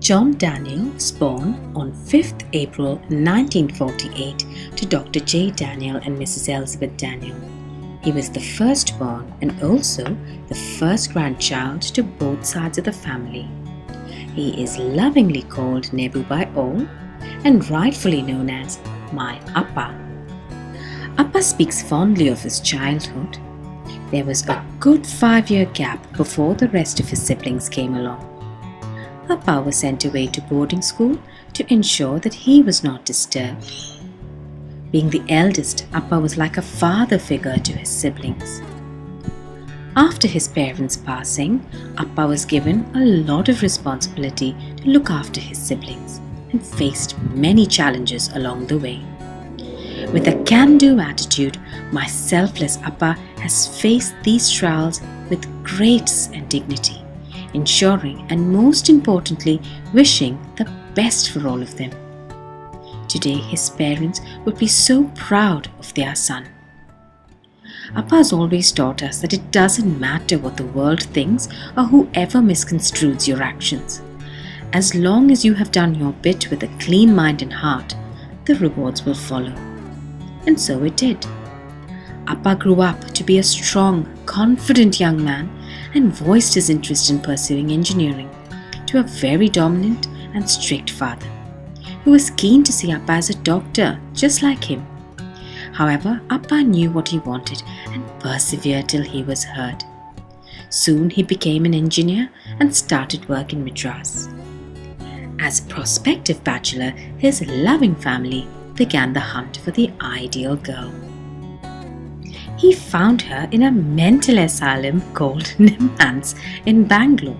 John Daniel was born on 5th April 1948 to Dr. J. Daniel and Mrs. Elizabeth Daniel. He was the firstborn and also the first grandchild to both sides of the family. He is lovingly called Nebu by all and rightfully known as my Appa. Appa speaks fondly of his childhood. There was a good 5-year gap before the rest of his siblings came along. Appa was sent away to boarding school to ensure that he was not disturbed. Being the eldest, Appa was like a father figure to his siblings. After his parents' passing, Appa was given a lot of responsibility to look after his siblings and faced many challenges along the way. With a can-do attitude, my selfless Appa has faced these trials with grace and dignity, ensuring and most importantly wishing the best for all of them. Today his parents would be so proud of their son. Appa has always taught us that it doesn't matter what the world thinks or whoever misconstrues your actions. As long as you have done your bit with a clean mind and heart, the rewards will follow. And so it did. Appa grew up to be a strong, confident young man and voiced his interest in pursuing engineering to a very dominant and strict father, who was keen to see Appa as a doctor just like him. However, Appa knew what he wanted and persevered till he was heard. Soon he became an engineer and started work in Madras. As a prospective bachelor, his loving family began the hunt for the ideal girl. He found her in a mental asylum called Nimmans in Bangalore.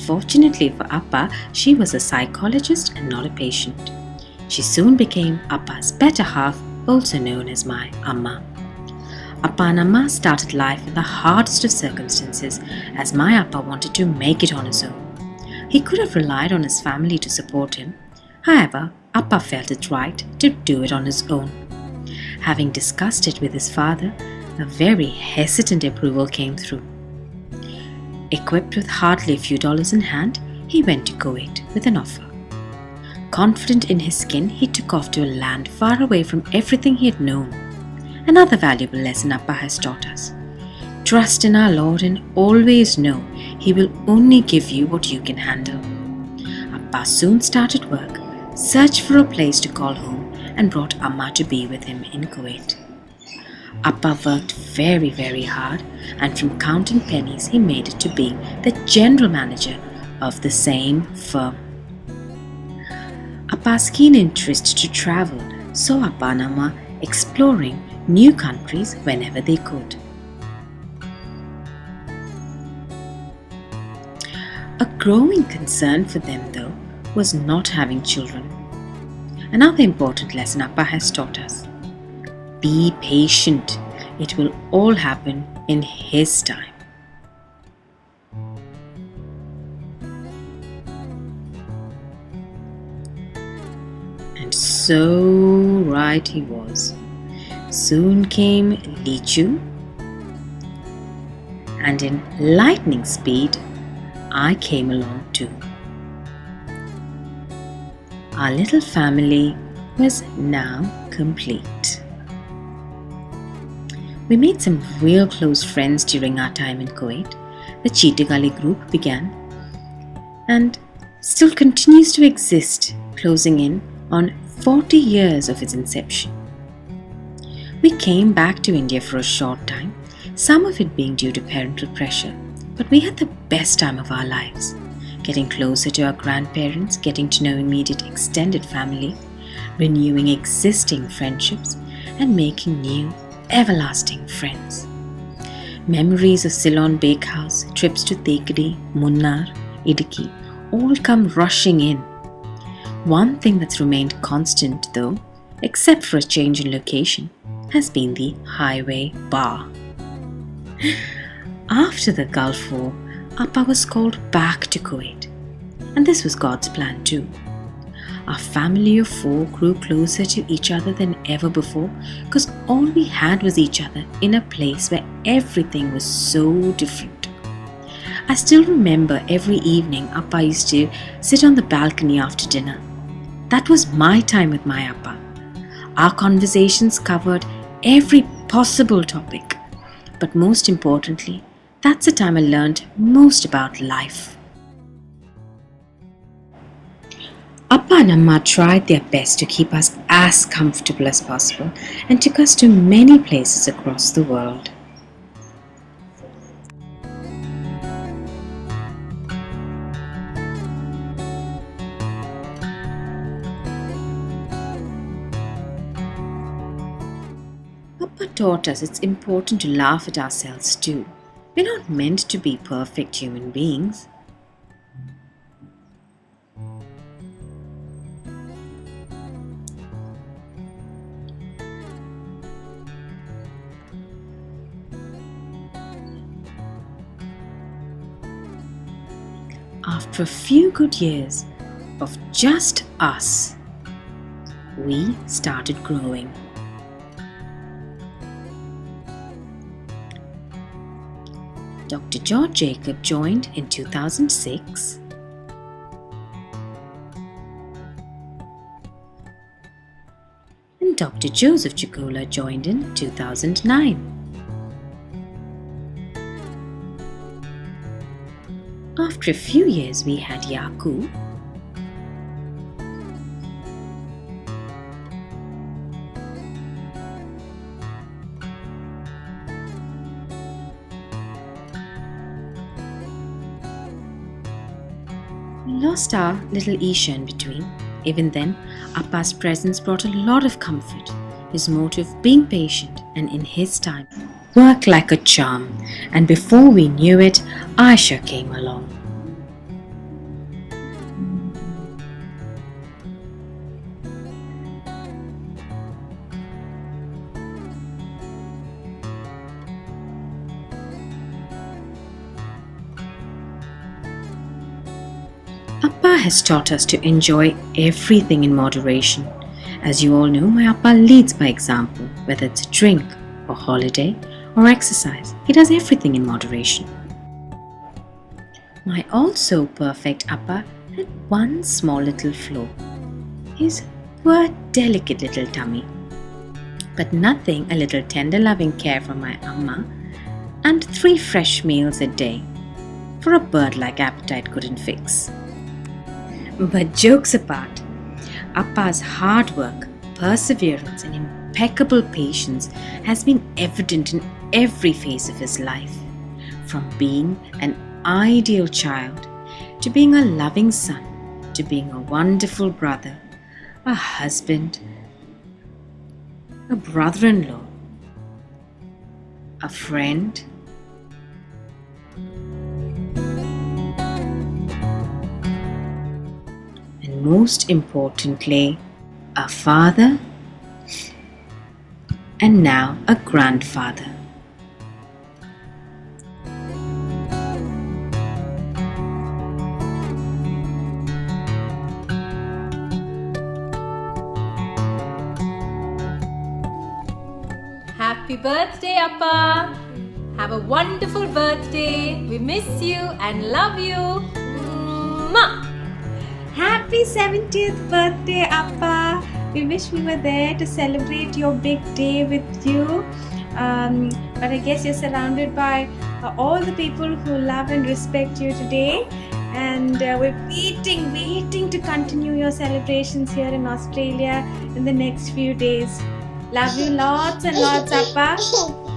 Fortunately for Appa, she was a psychologist and not a patient. She soon became Appa's better half, also known as my Amma. Appa and Amma started life in the hardest of circumstances as my Appa wanted to make it on his own. He could have relied on his family to support him. However, Appa felt it right to do it on his own. Having discussed it with his father, a very hesitant approval came through. Equipped with hardly a few dollars in hand, he went to Kuwait with an offer. Confident in his skin, he took off to a land far away from everything he had known. Another valuable lesson Appa has taught us. Trust in our Lord and always know He will only give you what you can handle. Appa soon started work, searched for a place to call home and brought Amma to be with him in Kuwait. Appa worked very hard and from counting pennies he made it to being the general manager of the same firm. Appa's keen interest to travel saw Appa and Amma exploring new countries whenever they could. A growing concern for them though was not having children. Another important lesson Appa has taught us. Be patient. It will all happen in His time. And so right he was. Soon came Lichu, and in lightning speed, I came along too. Our little family was now complete. We made some real close friends during our time in Kuwait. The Cheetagali group began and still continues to exist, closing in on 40 years of its inception. We came back to India for a short time, some of it being due to parental pressure, but we had the best time of our lives, getting closer to our grandparents, getting to know immediate extended family, renewing existing friendships, and making new everlasting friends. Memories of Ceylon Bakehouse, trips to Tekadi, Munnar, Idiki all come rushing in. One thing that's remained constant though, except for a change in location, has been the highway bar. After the Gulf War, Appa was called back to Kuwait, and this was God's plan too. Our family of 4 grew closer to each other than ever before because all we had was each other in a place where everything was so different. I still remember every evening Appa used to sit on the balcony after dinner. That was my time with my Appa. Our conversations covered every possible topic. But most importantly, that's the time I learned most about life. Appa and Amma tried their best to keep us as comfortable as possible and took us to many places across the world. Appa taught us it's important to laugh at ourselves too. We're not meant to be perfect human beings. After a few good years of just us, we started growing. Dr. George Jacob joined in 2006. And Dr. Joseph Chikola joined in 2009. After a few years, we had Yaku, we lost our little Isha in between. Even then, Appa's presence brought a lot of comfort. His motive being patient and in his time worked like a charm, and before we knew it, Aisha came along. Appa has taught us to enjoy everything in moderation. As you all know, my Appa leads by example, whether it's a drink or holiday or exercise. He does everything in moderation. My also perfect Appa had one small little flaw, his poor delicate little tummy. But nothing a little tender loving care from my Amma and 3 fresh meals a day for a bird-like appetite couldn't fix. But jokes apart, Appa's hard work, perseverance and impeccable patience has been evident in every phase of his life. From being an ideal child, to being a loving son, to being a wonderful brother, a husband, a brother-in-law, a friend, and most importantly, a father, and now a grandfather. Happy birthday, Appa! Have a wonderful birthday. We miss you and love you. Mwah! Happy 70th birthday, Appa! We wish we were there to celebrate your big day with you. But I guess you're surrounded by all the people who love and respect you today. And we're waiting to continue your celebrations here in Australia in the next few days. Love you lots and lots, Appa.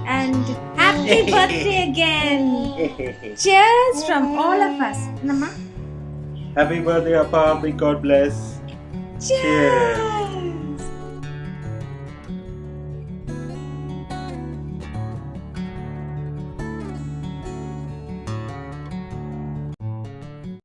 And happy birthday again. Cheers from all of us. Nama? Happy birthday, Appa. May God bless. Cheers.